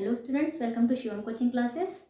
Hello students, welcome to Shivam coaching classes.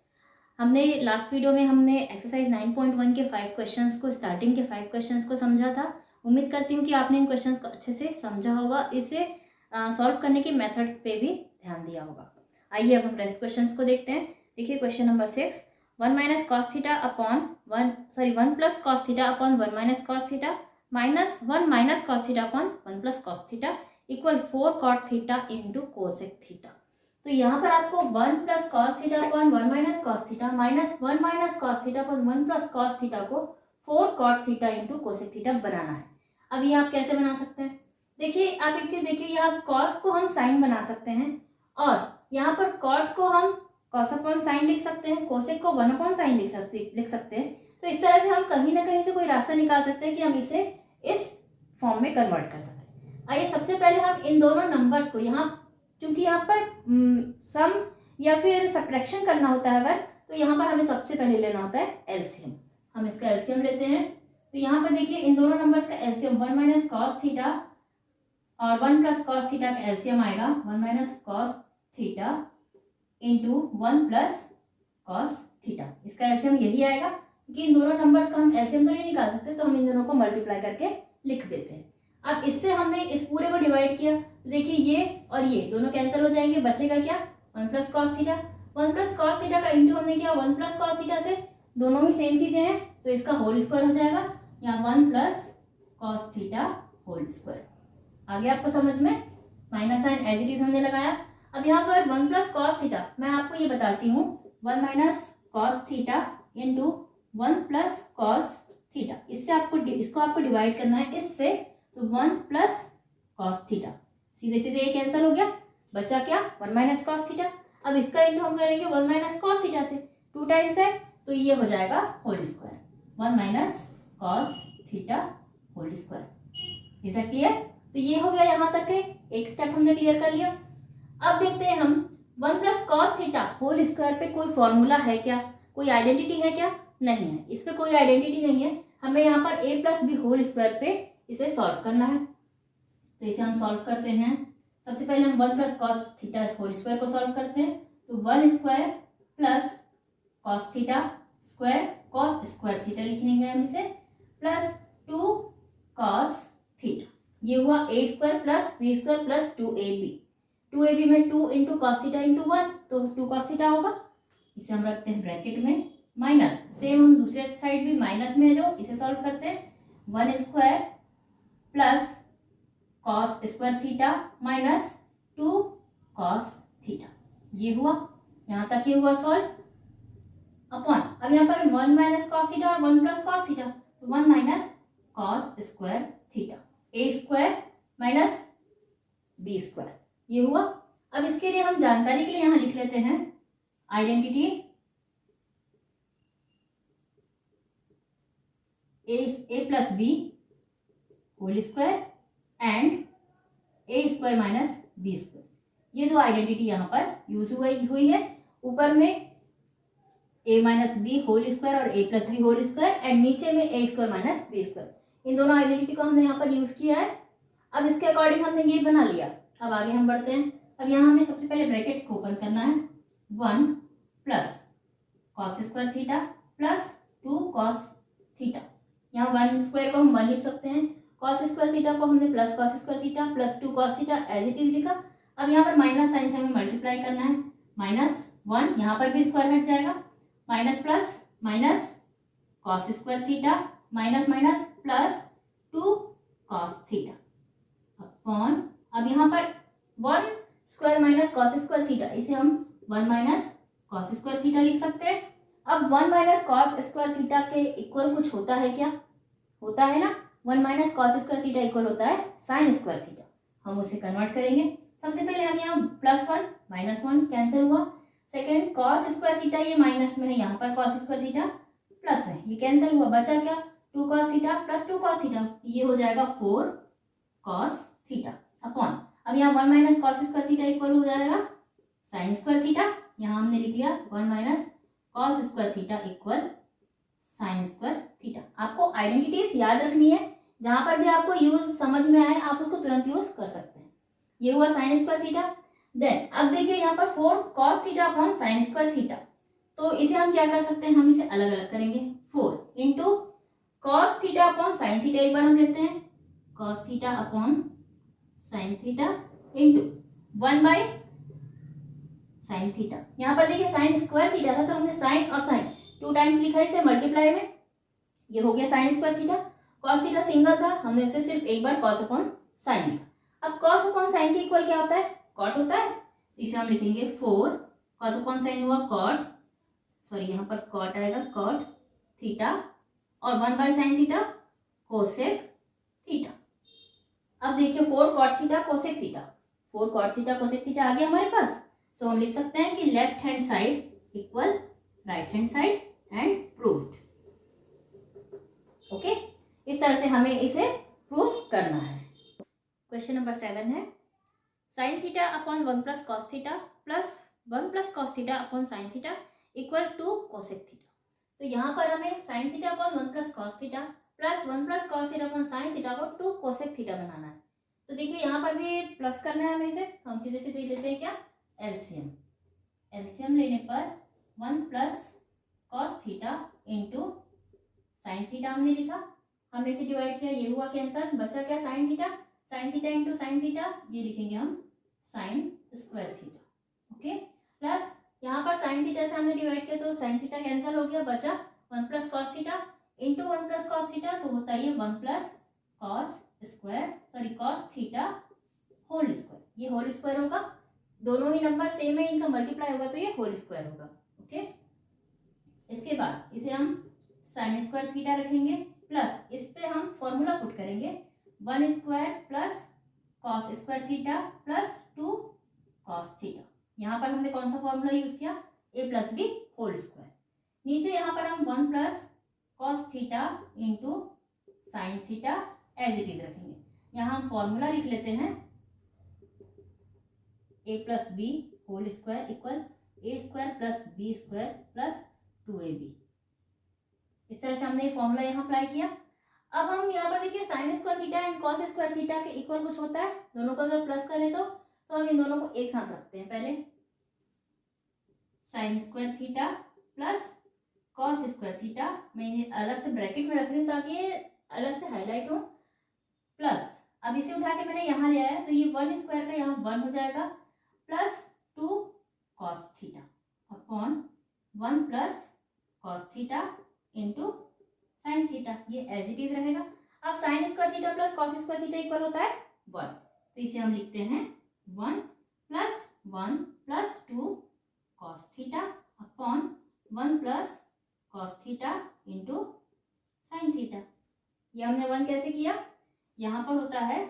हमने last video में हमने एक्सरसाइज 9.1 के 5 क्वेश्चंस को, स्टार्टिंग के 5 क्वेश्चंस को समझा था। उम्मीद करती हूँ कि आपने इन क्वेश्चंस को अच्छे से समझा होगा, इसे सॉल्व करने के मेथड पे भी ध्यान दिया होगा। आइए अब हम रेस्ट क्वेश्चंस को देखते हैं। देखिए question number 6, 1 minus cos theta upon 1 plus cos theta upon 1 minus cos theta minus 1 minus cos theta upon 1 plus cos theta equal 4 cot theta into cosec theta. तो यहाँ पर आपको 1 plus cos theta upon 1 minus cos theta minus 1 minus cos theta upon 1 plus cos theta को 4 cot theta into cosec theta बनाना है। अब ये आप कैसे बना सकते हैं? देखिए, आप एक चीज देखिए, यहाँ कॉस को हम साइन बना सकते हैं और यहाँ पर कॉट को हम कॉस अपॉन साइन लिख सकते हैं, कोसेक को 1 अपॉन साइन लिख सकते हैं। तो इस तरह से हम कहीं ना कहीं से कोई रास्ता निकाल सकते हैं कि हम इसे इस फॉर्म में कन्वर्ट कर सकें। आइए सबसे पहले हम इन दोनों नंबर्स को, यहाँ क्योंकि यहाँ पर सम या फिर सब्ट्रैक्शन करना होता है अगर, तो यहाँ पर हमें सबसे पहले लेना होता है एलसीएम। हम इसका एलसीएम लेते हैं। तो यहाँ पर देखिए इन दोनों नंबर्स का एलसीएम 1 माइनस कॉस थीटा और 1 प्लस कॉस थीटा का एलसीएम आएगा 1 minus cos theta into 1 plus cos theta. इसका एलसीएम यही आएगा, क्योंकि इन दोनों नंबर्स का हम एलसीएम तो नहीं निकाल सकते, तो हम इन दोनों को मल्टीप्लाई करके लिख देते हैं। अब इससे हमने इस पूरे को डिवाइड किया, तो देखिए ये और ये दोनों कैंसिल हो जाएंगे, बचेगा क्या? 1 plus cos theta. 1 plus cos theta का इंटू हमने किया 1 प्लस कॉस थीटा से, दोनों ही सेम चीजें हैं, तो इसका होल स्क्वायर हो जाएगा, यहाँ 1 plus cos theta whole square. आगे आपको समझ में? Minus sine as it is हमने लगाया। अब यहाँ पर 1 प्लस कॉस थीटा, मैं आपको ये बताती हूँ, 1 minus cos theta into 1 plus cos theta, इससे आपको इसको आपको डिवाइड करना है इससे, तो 1 प्लस कॉस थीटा, सीधे सीधे ये कैंसिल हो गया, बचा क्या? 1 माइनस कॉस थीटा। अब इसका इंटू हम करेंगे 1 माइनस कॉस थीटा से, 2 टाइम्स है, तो ये हो जाएगा whole square, 1 minus cos theta whole square. Is that clear? तो ये हो गया, यहाँ तक के एक स्टेप हमने क्लियर कर लिया। अब देखते हैं हम 1 plus cos theta whole square पे कोई फॉर्मूला है क्या, कोई आइडेंटिटी है क्या? नहीं है, इस पे कोई आइडेंटिटी नहीं है। हमें यहाँ पर a plus B whole square पे इसे सॉल्व करना है, तो इसे हम सॉल्व करते हैं। सबसे पहले हम 1 plus cos theta whole square को सॉल्व करते हैं, तो 1 square plus cos theta square, cos square theta लिखेंगे हम इसे, प्लस 2 कॉस थीटा, ये हुआ a square plus b square plus 2ab। 2ab में 2 इंटू कॉस थीटा इंटू 1, तो 2 कॉस थीटा होगा, इसे हम रखते हैं ब्रैकेट में, माइनस सेम हम दूसरे साइड भी माइनस में है जो, इसे सॉल्व करते हैं, 1 square plus cos square theta minus 2 cos theta, ये हुआ, यहाँ तक ये हुआ सॉल्व, अपॉन अब यहाँ पर 1 माइनस कॉस थीटा और 1 प्लस कॉस थीटा, तो 1 माइनस कॉस स्क्वायर थीटा, ए स्क्वायर माइनस बी स्क्वायर, ये हुआ। अब इसके लिए हम जानकारी के लिए यहाँ लिख लेते हैं identity A plus B whole square and A square minus B square, ये दो आइडेंटिटी यहाँ पर यूज हुई है। ऊपर में A minus B whole square और A plus B whole square, and नीचे में A square minus B square, इन दोनों आइडेंटिटी को हमने यहाँ पर यूज किया है। अब इसके अकॉर्डिंग हमने ये बना लिया। अब आगे हम बढ़ते हैं। अब यहाँ हमें सबसे पहले ब्रैकेट्स को ओपन करना है, 1 plus cos square theta plus 2 cos theta, यहाँ 1 स्क्वायर को हम 1 लिख सकते हैं, कॉस स्क्वायर थीटा को हमने plus cos square theta plus 2 cos theta as it is लिखा। अब यहाँ पर माइनस साइन से हमें मल्टीप्लाई करना है, -1, यहाँ पर भी स्क्वायर हट जाएगा, minus plus minus cos square theta minus minus plus 2 cos theta upon, अब यहाँ पर 1 square minus cos square theta, इसे हम 1 माइनस कॉस स्क्वायर थीटा लिख सकते हैं। अब 1 माइनस कॉस स्क्वायर थीटा के इक्वल कुछ होता है क्या? होता है ना, 1 minus cos square theta equal होता है साइन स्क्वायर थीटा, हम उसे कन्वर्ट करेंगे। सबसे पहले हम यहाँ +1 -1 कैंसिल हुआ, सेकेंड कॉस स्क्वायर थीटा ये माइनस में है, यहाँ पर कॉस स्क्वायर थीटा प्लस में, ये कैंसिल हुआ, बचा क्या? 2 cos theta plus 2 cos theta, ये हो जाएगा 4 कॉस थीटा अपॉन, अब यहाँ 1 minus cos square theta equal हो जाएगा साइन स्क्वायर थीटा, यहाँ हमने लिख लिया 1 minus cos square theta equal sign square theta. आपको आइडेंटिटीज याद रखनी है, जहां पर भी आपको यूज समझ में आए आप उसको तुरंत यूज कर सकते हैं। ये हुआ साइन स्क्वायर थीटा। देन अब देखिए यहाँ पर 4 cos theta upon sine square theta, तो इसे हम क्या कर सकते हैं, हम इसे अलग अलग करेंगे। 4 into cos theta upon sine theta, एक बार हम लेते हैं cos theta upon sine theta into 1 by sine theta. यहाँ पर देखिए साइन स्क्वायर थीटा था तो हमने साइन और साइन 2 टाइम्स लिखा है इसे मल्टीप्लाई में, ये हो गया sign square theta. Cos theta single था, हमने उसे सिर्फ एक बार कॉस अपॉन साइन लिखा। अब कॉस अपॉन साइन के इक्वल क्या होता है, कॉट होता है, इसे हम लिखेंगे 4 कॉस अपॉन साइन हुआ कॉट, सॉरी यहाँ पर कॉट आएगा कॉट थीटा, और 1 by sine theta cosec theta. अब देखिए 4 cot theta cosec theta, 4 cot theta cosec theta आ गया हमारे पास, तो हम लिख सकते हैं कि left hand side equal right hand side and proved. Okay, इस तरह से हमें इसे प्रूव करना है। क्वेश्चन नंबर 7 है sine theta upon 1 plus cos theta plus 1 plus cos theta upon sine theta equal to cosec theta. तो यहाँ पर हमें sine theta upon 1 plus cos theta plus 1 plus cos theta upon sine theta को 2 cosec theta बनाना है। तो देखिए यहाँ पर भी प्लस करना है हमें इसे, हम सीधे सीधे लेते हैं क्या, एलसीएम। एलसीएम लेने पर 1 plus cos theta into sine theta हमने लिखा, हमने इसे डिवाइड किया, ये हुआ कैंसर, बचा क्या sine theta into sine theta, ये लिखेंगे हम sine square theta. Okay, plus यहाँ पर साइन थीटा से हमने डिवाइड किया तो साइन थीटा कैंसिल हो गया, बचा 1 plus cos theta into 1 plus cos theta, तो होता है ये 1 plus cos square sorry cos theta whole square, ये होल स्क्वायर होगा, दोनों ही नंबर सेम है, इनका मल्टीप्लाई होगा तो ये होल स्क्वायर होगा। ओके, इसके बाद इसे हम साइन स्क्वायर थीटा रखेंगे, प्लस इस पे हम फॉर्मूला पुट करेंगे 1 square plus cos square theta plus 2 cos theta. यहाँ पर हमने कौन सा फॉर्मूला यूज किया, a plus B whole square. नीचे यहाँ पर हम 1 plus cos theta into sine theta as it is रखेंगे। यहाँ हम फॉर्मूला लिख लेते हैं a plus B whole square equal A square plus B square plus 2ab। इस तरह से हमने ये फॉर्मूला यहाँ अप्लाई किया। अब हम यहाँ पर देखिए sign square theta and cos square theta के इक्वल कुछ होता है, दोनों को अगर प्लस करें तो हम इन दोनों को एक साथ रखते हैं। पहले sign square theta plus cos square theta, मैं इन्हें अलग से ब्रैकेट में रख रही हूँ ताकि ये अलग से हाईलाइट हो, प्लस अब इसे उठा के मैंने यहाँ ले आया तो ये 1 स्क्वायर का यहाँ 1 हो जाएगा, plus 2 cos theta upon 1 plus cos theta into sine theta, ये एज इट इज रहेगा। अब sign square theta plus cos square theta equal होता है 1, तो इसे हम लिखते हैं 1 plus 2 cos theta upon 1 plus cos theta into sine theta. ये हमने 1 कैसे किया, यहाँ पर होता है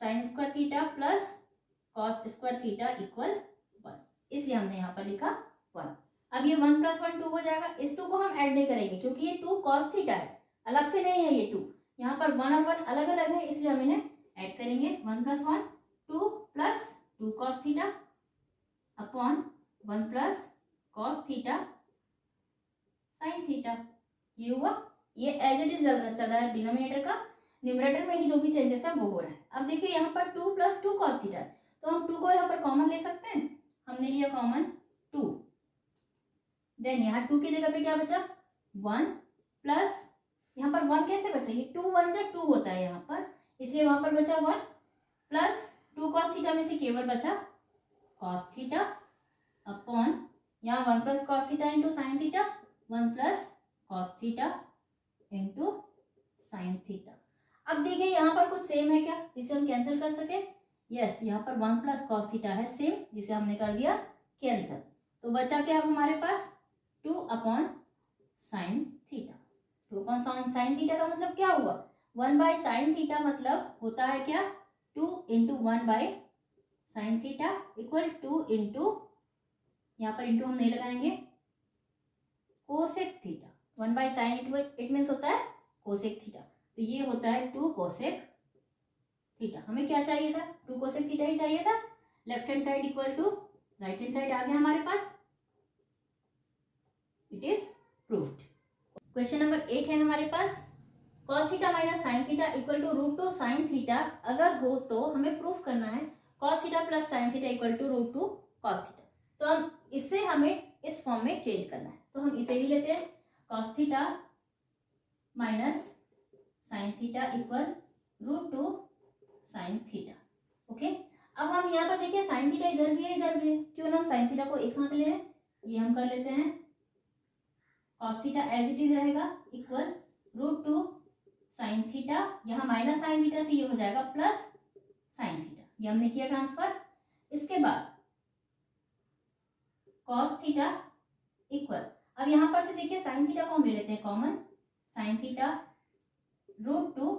sign square theta plus cos square theta equal 1, इसलिए हमने यहाँ पर लिखा 1। अब ये 1 प्लस 1 2 हो जाएगा, इस 2 को हम ऐड नहीं करेंगे क्योंकि ये 2 कॉस थीटा है, अलग से नहीं है ये 2, यहाँ पर 1 और 1 अलग अलग है, इसलिए हम इन्हें ऐड करेंगे। 1 plus 1 2 plus 2 cos theta upon 1 plus cos theta sine theta, ये हुआ, ये एज इट इज चल रहा है डिनोमिनेटर का, न्यूमरेटर में ही जो भी चेंजेस है वो हो रहा है। अब देखिए यहाँ पर 2 प्लस 2 कॉस थीटा है तो हम 2 को यहाँ पर कॉमन ले सकते हैं, हमने लिया कॉमन 2, देन यहाँ 2 की जगह पे क्या बचा 1 प्लस यहाँ पर 1 कैसे बचा, ये 2 1 जा 2 होता है यहाँ पर, इसलिए वहां पर बचा 1 प्लस 2 कॉस थीटा में से केवल बचा कॉस थीटा अपॉन यहाँ 1 plus cos theta into sine theta, 1 plus cos theta into sine theta. अब देखिए यहाँ पर कुछ सेम है क्या जिसे हम कैंसिल कर सके, यस यहाँ पर 1 प्लस कॉस थीटा है सेम जिसे हमने कर दिया कैंसिल, तो बचा क्या अब हमारे पास 2 upon sine theta. 2 upon sine theta का मतलब क्या हुआ, 1 बाई साइन थीटा मतलब होता है क्या 2 into 1 by sine theta equal 2 into, यहाँ पर इंटू हम नहीं लगाएंगे, cosec theta. 1 by sign it means होता है कोसेक थीटा, तो ये होता है 2 कोसेक थीटा। हमें क्या चाहिए था, 2 कोसेक थीटा ही चाहिए था। Left hand side equal to right hand side आ गया हमारे पास, it is proved. Question number 8 है हमारे पास, cos theta minus sine theta equal to √2 sine theta अगर हो तो हमें प्रूफ करना है cos theta plus sine theta equal to root two cos theta. तो हम इससे हमें इस फॉर्म में चेंज करना है, तो हम इसे भी लेते हैं cos theta minus sine theta equal root two sine theta. Okay, अब हम यहाँ पर देखिए साइन थीटा इधर भी है इधर भी है, क्यों ना हम साइन थीटा को एक साथ ले लें, ये हम कर लेते हैं cos theta as it is रहेगा equal root two sine theta, यहाँ माइनस साइन थीटा से ये हो जाएगा प्लस साइन थीटा, ये हमने किया ट्रांसफर। इसके बाद कॉस थीटा इक्वल, अब यहाँ पर से देखिए साइन थीटा को हम ले लेते हैं common, sine theta root two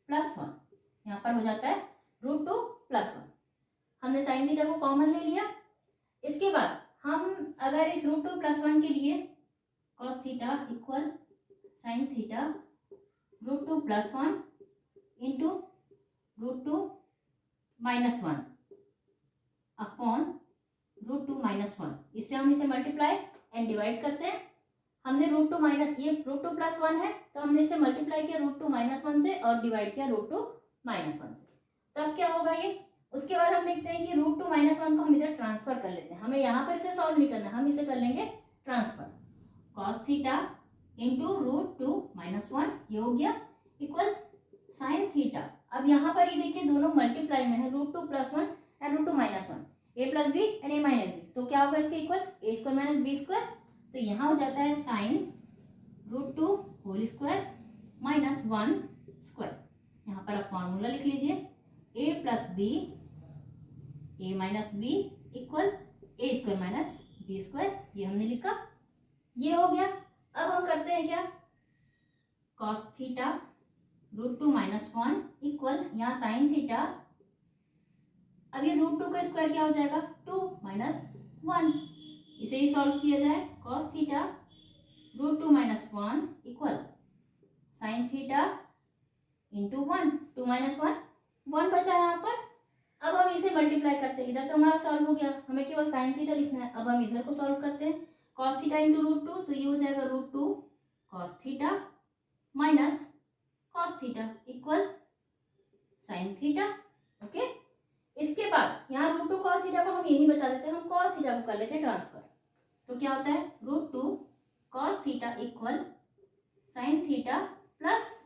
plus one, यहाँ पर हो जाता है रूट टू प्लस वन, हमने साइन थीटा को कॉमन ले लिया। इसके बाद हम अगर इस रूट टू प्लस वन के लिए cos theta equal sine theta root two plus one into root two minus one upon root two minus one, इससे हम इसे मल्टीप्लाई एंड डिवाइड करते हैं। हमने रूट टू माइनस, ये रूट टू प्लस वन है तो हमने इसे मल्टीप्लाई किया रूट टू माइनस वन से और डिवाइड किया रूट टू माइनस वन से, तब क्या होगा ये। उसके बाद हम देखते हैं कि रूट टू माइनस वन को हम इधर ट्रांसफर कर लेते हैं, हमें यहाँ पर इसे सॉल्व नहीं करना, हम इसे कर लेंगे transfer, cos theta into root two minus one, ये हो गया इक्वल साइन थीटा। अब यहाँ पर ये देखिए दोनों मल्टीप्लाई में है, root two plus one and root two minus one, A plus B and A minus B, तो क्या होगा इसके equal A square minus B square, तो यहाँ हो जाता है sine root two whole square minus one square. यहाँ पर आप फॉर्मूला लिख लीजिए A plus B A minus B equal A square minus B square, ये हमने लिखा, ये हो गया। अब हम करते हैं क्या, cos theta root two minus one equal यहाँ साइन थीटा, अब ये रूट टू का स्क्वायर क्या हो जाएगा टू माइनस वन, इसे ही सॉल्व किया जाए, cos theta root two minus one equal sine theta into one, two minus one, one बचा है यहाँ पर। अब हम इसे मल्टीप्लाई करते हैं, इधर तो हमारा सॉल्व हो गया, हमें केवल साइन थीटा लिखना है। अब हम इधर को सॉल्व करते हैं, cos theta into root two, तो ये हो जाएगा root two cos theta minus cos theta equal sine theta. Okay, इसके बाद यहाँ रूट टू कॉस थीटा को हम यही बचा देते हैं, हम कॉस थीटा को कर लेते हैं ट्रांसफर, तो क्या होता है root two cos theta equal sine theta plus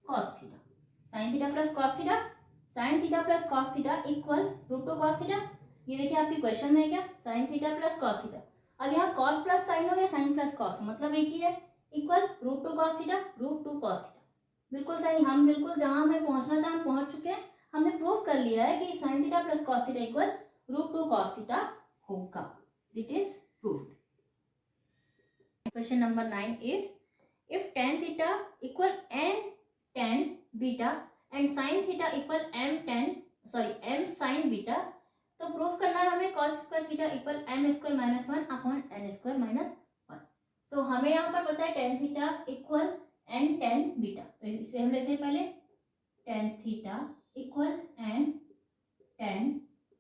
cos theta, sine theta plus cos theta, sine theta plus cos theta equal root two cos theta. ये देखिए आपके क्वेश्चन में है क्या, sine theta plus cos theta. अब यहाँ cos plus sign हो या साइन प्लस कॉस, मतलब एक ही है, equal root two cos theta root two cos theta. बिल्कुल सही, हम बिल्कुल जहां हमें पहुंचना था हम पहुंच चुके हैं, हमने प्रूव कर लिया है कि sine theta plus cos theta equal root two cos theta होगा, it is proved. Question number 9 is if tan theta equal n tan beta and sin theta equal m sin beta, तो prove करना है हमें cos square theta equal m square minus one upon n square minus one. तो हमें यहाँ पर पता है tan theta equal n tan beta, तो इसे हम लेते हैं पहले tan theta equal n tan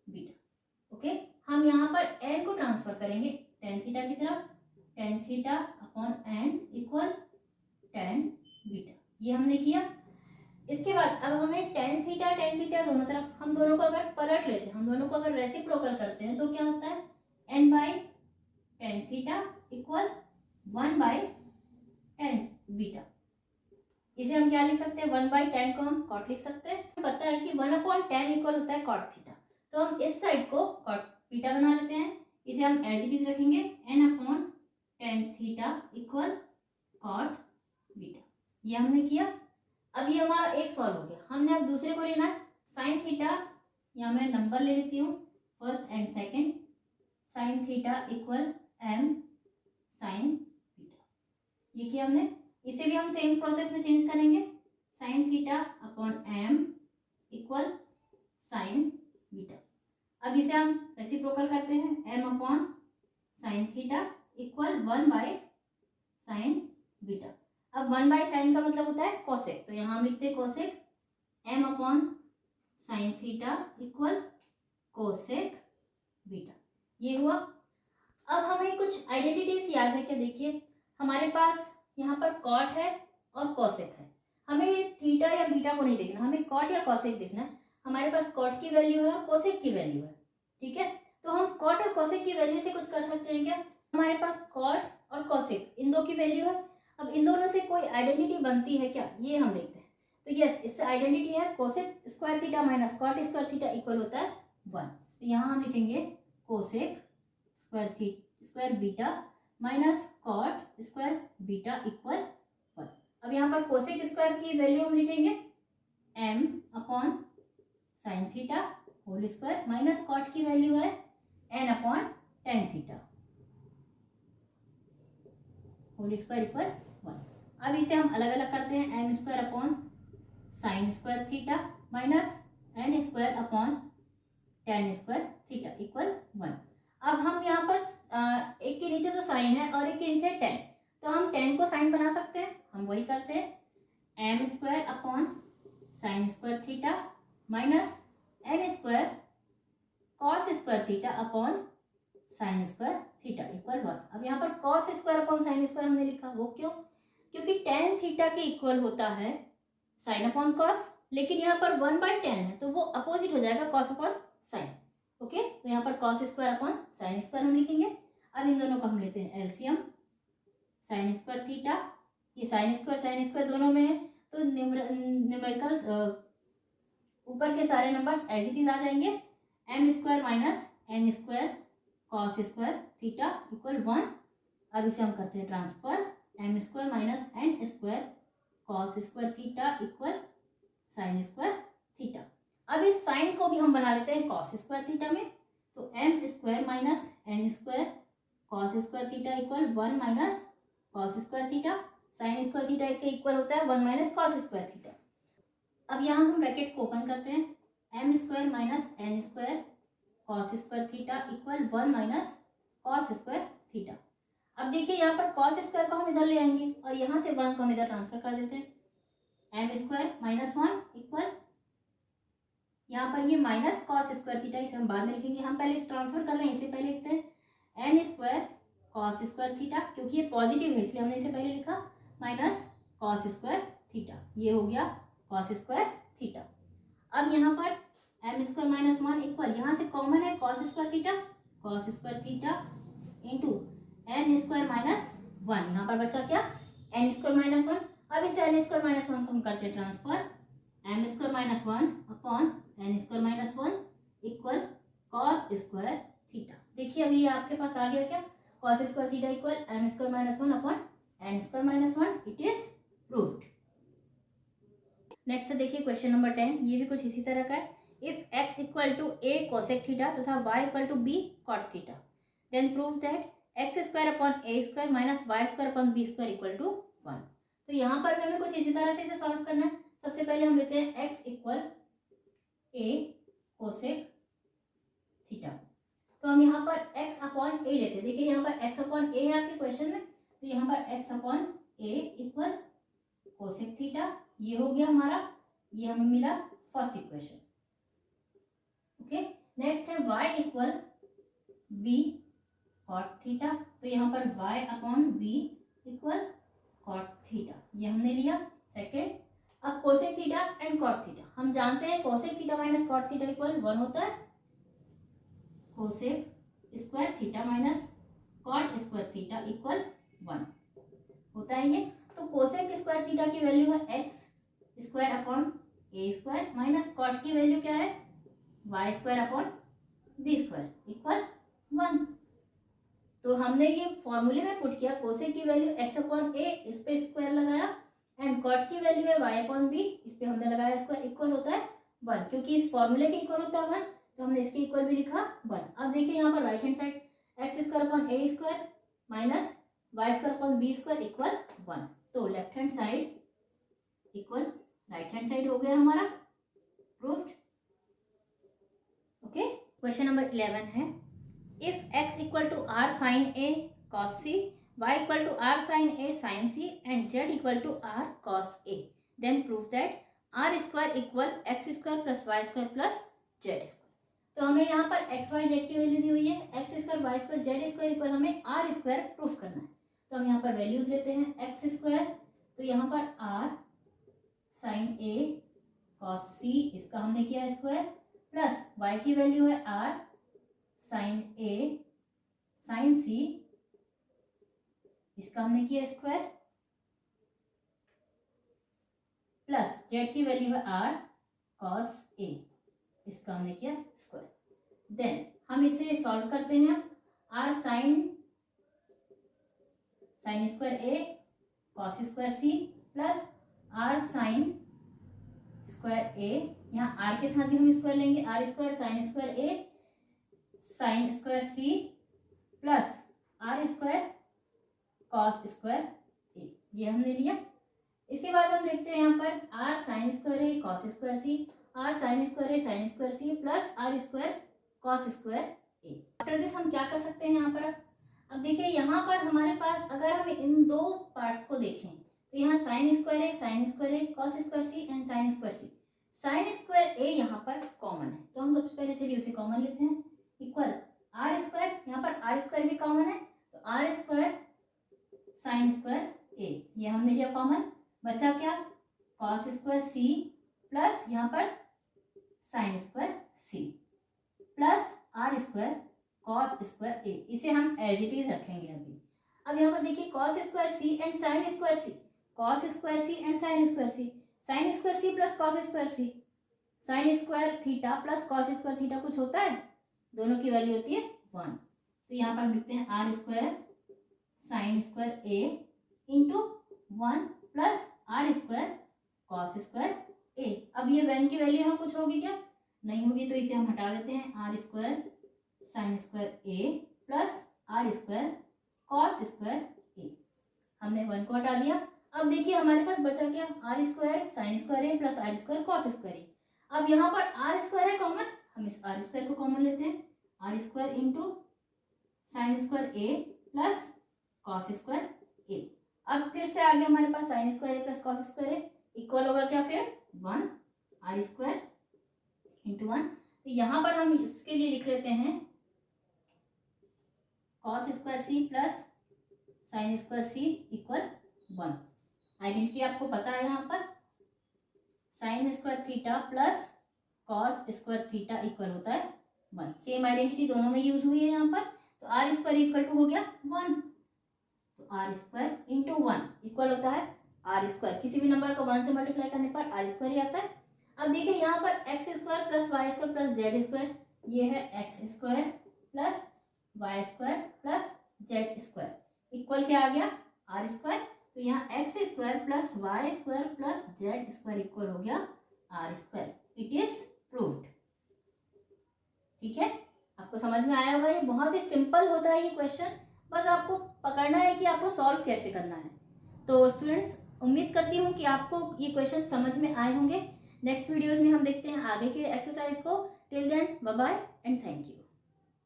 beta. Okay, हम यहाँ पर n को ट्रांसफर करेंगे tan थीटा की तरफ, tan theta upon n equal tan beta, ये हमने किया। इसके बाद अब हमें tan थीटा दोनों तरफ, हम दोनों को अगर पलट लेते हैं, हम दोनों को अगर रेसिप्रोकल करते हैं तो क्या होता है n by tan theta equal one by tan beta. इसे हम क्या लिख सकते हैं, वन बाई tan को हम कॉट लिख सकते हैं, पता है कि वन अपॉन tan इक्वल होता है कॉट थीटा, तो हम इस साइड को कॉट बीटा बना लेते हैं, इसे हम एज इट इज रखेंगे n upon tan theta equal cot beta, ये हमने किया। अब ये हमारा एक सॉल्व हो गया, हमने अब दूसरे को लेना है साइन थीटा, यहाँ मैं नंबर ले लेती हूँ first and second, sign theta equal m sign beta, ये किया हमने। इसे भी हम सेम प्रोसेस में चेंज करेंगे, sign theta upon m equal sign beta. अब इसे हम रेसिप्रोकल करते हैं, m upon sine theta equal one by sine beta. अब वन बाय साइन का मतलब होता है कोसेक, तो यहाँ हम लिखते हैं cosec m upon sine theta equal cosec beta, ये हुआ। अब हमें कुछ आइडेंटिटीज याद है क्या, देखिए हमारे पास यहाँ पर कॉट है और कोसेक है, हमें थीटा या बीटा को नहीं देखना, हमें कॉट या कोसेक देखना है। हमारे पास कॉट की वैल्यू है और कोसेक की वैल्यू है, ठीक है। तो हम कॉट और कोसेक की वैल्यू से कुछ कर सकते हैं क्या? हमारे पास कॉट और कोसेक इन दो की वैल्यू है। अब इन दोनों से कोई आइडेंटिटी बनती है क्या, ये हम देखते हैं। तो यस, इससे आइडेंटिटी है cosec square theta minus cot square theta equal होता है 1। तो यहाँ हम लिखेंगे cosec square beta minus cot square beta equal 1। अब यहाँ पर कोसेक स्क्वायर की वैल्यू हम लिखेंगे m upon sine theta whole square minus cot की वैल्यू है n upon tan theta whole square equal 1। अब इसे हम अलग अलग करते हैं, m square upon sine square theta minus n square upon tan square theta equal 1। अब हम यहाँ पर एक के नीचे तो साइन है और एक के नीचे टेन, तो हम टेन को साइन बना सकते हैं, हम वही करते हैं। m square upon sine square theta minus n square cos square theta upon sine square theta equal 1। अब यहाँ पर cos square upon sine square हमने लिखा, वो क्यों? क्योंकि टेन थीटा के इक्वल होता है साइन अपॉन कॉस, लेकिन यहाँ पर 1/10 है तो वो अपोजिट हो जाएगा कॉस अपॉन साइन। ओके, तो यहाँ पर cos square upon sine square हम लिखेंगे। अब इन दोनों को हम लेते हैं एलसीएम, साइन स्क्वायर थीटा, ये साइन स्क्वायर दोनों में है, तो न्यूमेरिकल्स ऊपर के सारे नंबर्स एज इट इज आ जाएंगे। m square minus n square cos square theta equal 1। अब इसे हम करते हैं transfer, m square minus n square cos square theta equal sign square theta. अब इस साइन को भी हम बना लेते हैं कॉस स्क्वायर थीटा में, तो m square minus n square cos square theta equal 1 minus cos square theta. Sign square theta के इक्वल होता है 1 माइनस कॉस स्क्वायर थीटा। अब यहाँ हम ब्रैकेट को ओपन करते हैं, m square minus n square cos square theta equal 1 minus cos square theta. अब देखिए यहाँ पर कॉस स्क्वायर को हम इधर ले आएंगे और यहाँ से 1 को हम इधर ट्रांसफर कर देते हैं। m स्क्वायर माइनस 1 इक्वल, यहाँ पर ये माइनस कॉस स्क्वायर थीटा, इसे हम बाद में लिखेंगे, हम पहले इस ट्रांसफर कर रहे हैं, इसे पहले लिखते हैं n square cos square theta, क्योंकि ये पॉजिटिव है इसलिए हमने इसे पहले लिखा, माइनस कॉस स्क्वायर थीटा, ये हो गया कॉस स्क्वायर थीटा। अब यहाँ पर m स्क्वायर माइनस 1 इक्वल, यहाँ से कॉमन है cos square theta into n square minus 1, यहाँ पर बचा क्या n स्क्वायर माइनस 1। अब इस n स्क्वायर माइनस 1 को हम करते हैं transfer, m square minus 1 upon n square minus 1 equal cos square theta. देखिए अभी ये आपके पास आ गया क्या, कॉस square theta equal m square minus 1 upon n square minus 1, it is proved. Next देखिए क्वेश्चन नंबर 10, ये भी कुछ इसी तरह का है। If x equal to a cosec theta तथा y equal to b cot theta, then prove that x square upon a square minus y square upon b square equal to 1। तो यहाँ पर हमें कुछ इसी तरह से इसे सॉल्व करना है। सबसे पहले हम लेते हैं x equal a cosec theta, तो हम यहाँ पर x अपॉन a लेते हैं। देखिए यहाँ पर x अपॉन a है आपके क्वेश्चन में, तो यहाँ पर x upon a equal cosec theta, ये हो गया हमारा, ये हमें मिला फर्स्ट इक्वेशन। ओके, नेक्स्ट है y equal b cot theta, तो यहाँ पर y upon b equal cot theta, ये हमने लिया सेकेंड। अब cosec theta and cot theta, हम जानते हैं cosec theta minus cot theta equal 1 होता है, cosec square theta minus cot square theta equal 1 होता है ये। तो कोसेक स्क्वायर थीटा की वैल्यू है x square upon a square minus cot की वैल्यू क्या है y square upon b square equal 1। तो हमने ये फॉर्मूले में पुट किया, कोसेक की वैल्यू x अपॉन a, इस पे स्क्वायर लगाया, एंड कॉट की वैल्यू है y अपॉन b, इस पे हमने लगाया स्क्वायर, इक्वल होता है 1, क्योंकि इस फॉर्मूले के इक्वल होता है 1, तो हमने इसके इक्वल भी लिखा 1। अब देखिए यहाँ पर right hand side x square upon a square minus y square upon b square equal 1, तो left hand side equal right hand side हो गया हमारा, प्रूव्ड। ओके, क्वेश्चन नंबर 11 है, if x equal to r sine a cos c, y equal to r sine a sin c and z equal to r cos a, then prove that r square equal x square plus y square plus z square. तो हमें यहाँ पर x y z की value दी हुई है, x square y square z square equal हमें r square proof करना है। तो हम यहाँ पर वैल्यूज लेते हैं, x स्क्वायर, तो यहाँ पर r साइन a कॉस सी, इसका हमने किया स्क्वायर, प्लस y की वैल्यू है r साइन a साइन सी, इसका हमने किया स्क्वायर, प्लस z की वैल्यू है r कॉस a, इसका हमने किया स्क्वायर। देन हम इसे सॉल्व करते हैं। r sine square a cos square c plus r sine square a, यहाँ r के साथ भी हम स्क्वायर लेंगे, r square sine square a sine square c plus r square cos square a, ये हमने लिया। इसके बाद हम देखते हैं यहाँ पर r sine square a cos square c, r sine square a sine square c plus r square cos square a। After this हम क्या कर सकते हैं यहाँ पर, अब देखिए यहाँ पर हमारे पास अगर हम इन दो पार्ट्स को देखें तो यहाँ sine square A cos square C and sine square C, sine square A यहाँ पर कॉमन है, तो हम सबसे पहले चलिए उसे कॉमन लेते हैं, इक्वल आर स्क्वायर, यहाँ पर आर स्क्वायर भी कॉमन है तो आर स्क्वायर साइन स्क्वायर ए, ये हमने लिया कॉमन, बचा क्या कॉस स्क्वायर सी प्लस यहाँ पर sine square C plus R square cos square A, इसे हम एज इट इज रखेंगे अभी। अब यहाँ पर देखिए cos square C and sine square c, cos square C and sine square C, sine square C plus cos square C, sine square theta plus cos square theta कुछ होता है, दोनों की वैल्यू होती है 1, तो यहाँ पर हम लिखते हैं R square sine square A into 1 plus R square cos square A. अब ये 1 की वैल्यू यहाँ कुछ होगी क्या, नहीं होगी, तो इसे हम हटा देते हैं, R square sine square A plus R square cos square A, हमने 1 को हटा दिया। अब देखिए हमारे पास बचा क्या, R square sine square A plus R square cos square A. अब यहाँ पर आर स्क्वायर है कॉमन, हम इस आर स्क्वायर को कॉमन लेते हैं, R square into sine square A plus cos square A. अब फिर से आ गया हमारे पास sine square A plus cos square A, equal होगा क्या फिर 1 आर स्क्वायर इंटू 1, तो यहाँ पर हम इसके लिए लिख लेते हैं कॉस स्क्वायर सी plus sine square C equal 1। Identity आपको पता है, यहाँ पर sine square theta plus cos square theta equal होता है 1, सेम आइडेंटिटी दोनों में यूज हुई है यहाँ पर, तो आर स्क्वायर इक्वल टू हो गया 1, तो आर स्क्वायर इंटू 1 इक्वल होता है आर स्क्वायर, किसी भी नंबर को 1 से मल्टीप्लाई करने पर आर स्क्वायर ही आता है। अब देखिए यहाँ पर x square plus y square plus z square, ये है x square plus y square plus z square equal क्या आ गया आर स्क्वायर, तो यहाँ x square plus y square plus z square equal हो गया r square, it is proved. ठीक है, आपको समझ में आया होगा, ये बहुत ही सिंपल होता है ये क्वेश्चन, बस आपको पकड़ना है कि आपको सॉल्व कैसे करना है। तो स्टूडेंट्स उम्मीद करती हूँ कि आपको ये क्वेश्चन समझ में आए होंगे। नेक्स्ट वीडियोस में हम देखते हैं आगे के एक्सरसाइज को। Till then bye bye and thank you.